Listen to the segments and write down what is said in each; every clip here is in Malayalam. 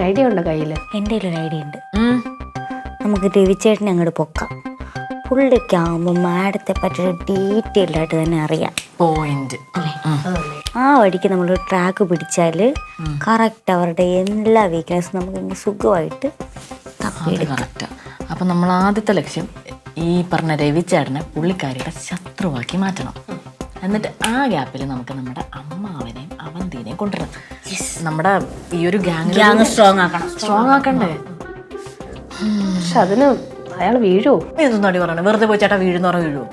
ഐഡിയ ഉണ്ടോ കയ്യില്? എൻ്റെ ഒരു ഐഡിയ ഉണ്ട്. നമുക്ക് രവിചേട്ടനെ അങ്ങോട്ട് പൊക്കാം. പുള്ളിക്കാവുമ്പോൾ മാഡത്തെ പറ്റിയൊരു ഡീറ്റെയിൽഡ് ആയിട്ട് തന്നെ അറിയാം. പോയിന്റ് അല്ലേ? ആ വഴിക്ക് നമ്മൾ ട്രാക്ക് പിടിച്ചാൽ കറക്റ്റ് അവരുടെ എല്ലാ വീക്ക്നെസ്സും നമുക്ക് സുഖമായിട്ട് കറക്റ്റാ. അപ്പം നമ്മൾ ആദ്യത്തെ ലക്ഷ്യം ഈ പറഞ്ഞ രവിചേട്ടനെ പുള്ളിക്കാരിയുടെ ശത്രുവാക്കി മാറ്റണം. എന്നിട്ട് ആ ഗ്യാപ്പിൽ നമുക്ക് നമ്മുടെ അമ്മാവനെയും അവന്തിനെയും കൊണ്ടുവരണം. നമ്മുടെ ഈ ഒരു ഗ്യാങ് സ്ട്രോങ് ആക്കണ്ടേ? പക്ഷെ അതിന് അയാൾ വീഴുവോ? എന്തൊന്നാടി പറയണേ? വെറുതെ പോയി ചേട്ടാ വീഴുന്ന പറഞ്ഞാൽ വീഴുവോ?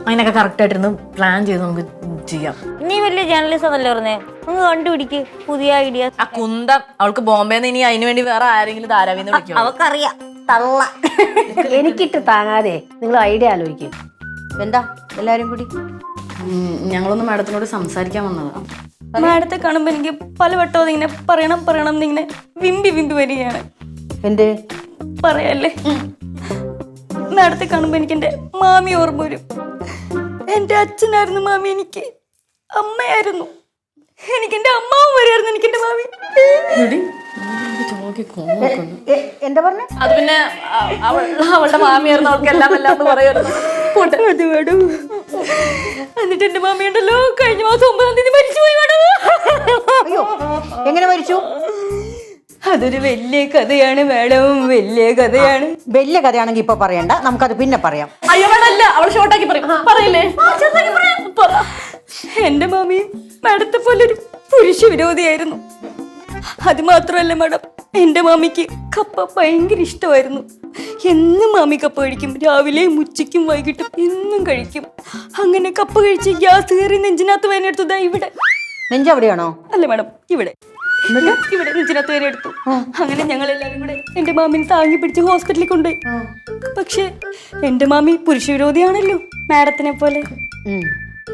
അതിനൊക്കെ കറക്റ്റ് ആയിട്ടിരുന്ന് പ്ലാൻ ചെയ്ത് നമുക്ക് ചെയ്യാം. നീ വലിയ ജേർണലിസം അല്ലേ പറഞ്ഞേ? ഒന്ന് കണ്ടുപിടിക്ക് പുതിയ ഐഡിയ. ആ കുന്തം അവൾക്ക് ബോംബെന്ന് ഇനി അതിനു വേണ്ടി വേറെ ആരെങ്കിലും ധാരാവിന്ന് വിളിക്കും. അവക്കറിയാം തള്ള. എനിക്കിട്ട് താങ്ങാതെ നിങ്ങൾ ഐഡിയ ആലോചിക്കും. എന്താ എല്ലാരും കൂടി? ഞങ്ങളൊന്ന് മാഡത്തിനോട് സംസാരിക്കാൻ വന്നതാ. മാഡത്തെ കാണുമ്പോ എനിക്ക് പലവട്ടം ഇങ്ങനെ പറയണം എന്നിങ്ങനെ വിമ്പി വരികയാണ്. എന്ത് പറയല്ലേ? മാഡത്തെ കാണുമ്പോ എനിക്ക് എന്റെ മാമി ഓർമ്മ വരും. എന്റെ അച്ഛനായിരുന്നു മാമി, എനിക്ക് അമ്മയായിരുന്നു. എനിക്ക് എന്റെ അമ്മാവും വരെയായിരുന്നു എനിക്ക് എന്റെ മാമി. എന്താ പറഞ്ഞ? അത് പിന്നെ അവളുടെ മാമിയായിരുന്നു, അവൾക്ക് എല്ലാം പറയുമായിരുന്നു. എന്നിട്ട് എന്റെ മാമി ഉണ്ടല്ലോ കഴിഞ്ഞ മാസം 9-ാം തീയതി മരിച്ചുപോയി. അയ്യോ, എങ്ങനെ മരിച്ചു? അതൊരു വലിയ കഥയാണ് മാഡം, വലിയ കഥയാണ്. വലിയ കഥയാണെങ്കിൽ ഇപ്പൊ പറയണ്ട, നമുക്കത് പിന്നെ പറയാം. അയ്യോ വേണല്ല, അവൾ ഷോർട്ടാക്കി പറയില്ലേ? എന്റെ മാമി മാഡത്തെ പോലെ ഒരു പുരുഷ വിരോധിയായിരുന്നു. അത് മാത്രമല്ല മാഡം, എന്റെ മാമിക്ക് കപ്പ ഭയങ്കര ഇഷ്ടമായിരുന്നു. എന്നും മാമി കപ്പ കഴിക്കും, രാവിലെയും ഉച്ചയ്ക്കും വൈകിട്ടും എന്നും കഴിക്കും. അങ്ങനെ കപ്പ കഴിച്ച് ഗ്യാസ് കയറി നെഞ്ചിനകത്ത് വേനെടുത്തതാ ഇവിടെ. നെഞ്ചെവിടെയാണോ? അല്ല മാഡം, ഇവിടെ നെഞ്ചിനകത്ത് വേന എടുത്തു. അങ്ങനെ ഞങ്ങൾ എല്ലാവരും കൂടെ എന്റെ മാമിനെ താങ്ങി പിടിച്ച് ഹോസ്പിറ്റലിൽ കൊണ്ടുപോയി. പക്ഷെ എന്റെ മാമി പുരുഷ വിരോധിയാണല്ലോ മാഡത്തിനെ പോലെ.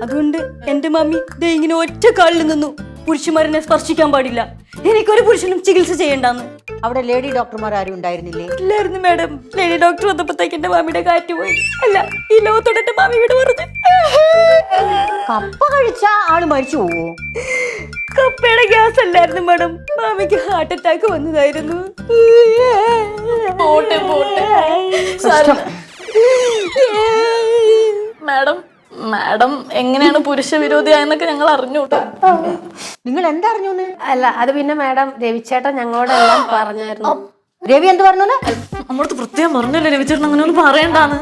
അതുകൊണ്ട് എന്റെ മാമി ദേ ഇങ്ങനെ ഒറ്റ കാലിൽ നിന്നു. പുരുഷന്മാരെ സ്പർശിക്കാൻ പാടില്ല, എനിക്കൊരു പുരുഷനും ചികിത്സ ചെയ്യണ്ടെന്ന്. അവിടെ ലേഡി ഡോക്ടർമാർ ആരും ഉണ്ടായിരുന്നില്ലേ? ഇല്ലായിരുന്നു മാഡം. ലേഡി ഡോക്ടർ വന്നപ്പോഴത്തേക്ക് എന്റെ മാമിയുടെ കാറ്റ് പോയി. അല്ല, ഈ ലോകത്തോടെ എന്റെ മാമി വീട് പറഞ്ഞു. കപ്പ കഴിച്ച ആള് മരിച്ചു പോവോ? കപ്പയുടെ ഗ്യാസ് അല്ലായിരുന്നു മാഡം, മാമിക്ക് ഹാർട്ട് അറ്റാക്ക് വന്നതായിരുന്നു. മാഡം എങ്ങനെയാണ് പുരുഷ വിരോധിയായെന്നൊക്കെ ഞങ്ങൾ അറിഞ്ഞു. നിങ്ങൾ എന്താ അറിഞ്ഞു? അല്ല, അത് പിന്നെ മാഡം രവിചേട്ടൻ ഞങ്ങളോടെല്ലാം പറഞ്ഞായിരുന്നു. രവി എന്ത് പറഞ്ഞു? നമ്മളടുത്ത് പ്രത്യേകം പറഞ്ഞല്ലേ രവിചേട്ടൻ അങ്ങനെ ഒന്നും പറയണ്ടാന്ന്.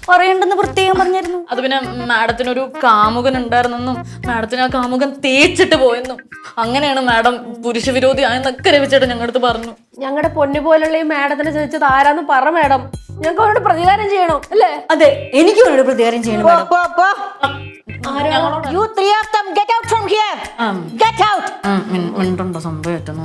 പറയണ്ടെന്ന് പ്രത്യേകം പറഞ്ഞായിരുന്നു. അത് പിന്നെ മാഡത്തിനൊരു കാമുകൻ ഉണ്ടായിരുന്നെന്നും മാഡത്തിന് ആ കാമുകൻ തേച്ചിട്ട് പോയെന്നും അങ്ങനെയാണ് മാഡം പുരുഷ വിരോധി ആയെന്നൊക്കെ രവിചേട്ടൻ ഞങ്ങളടുത്ത് പറഞ്ഞു. ഞങ്ങളുടെ പൊന്നു പോലുള്ള ഈ മാഡത്തിനെ ചോദിച്ചത് ആരാന്ന് പറ മാഡം. ഞങ്ങൾക്ക് അവരോട് പ്രതികാരം ചെയ്യണം അല്ലേ? അതെ, എനിക്ക് അവരോട് പ്രതികാരം ചെയ്യണം. മിണ്ടുണ്ടോ സംഭവം?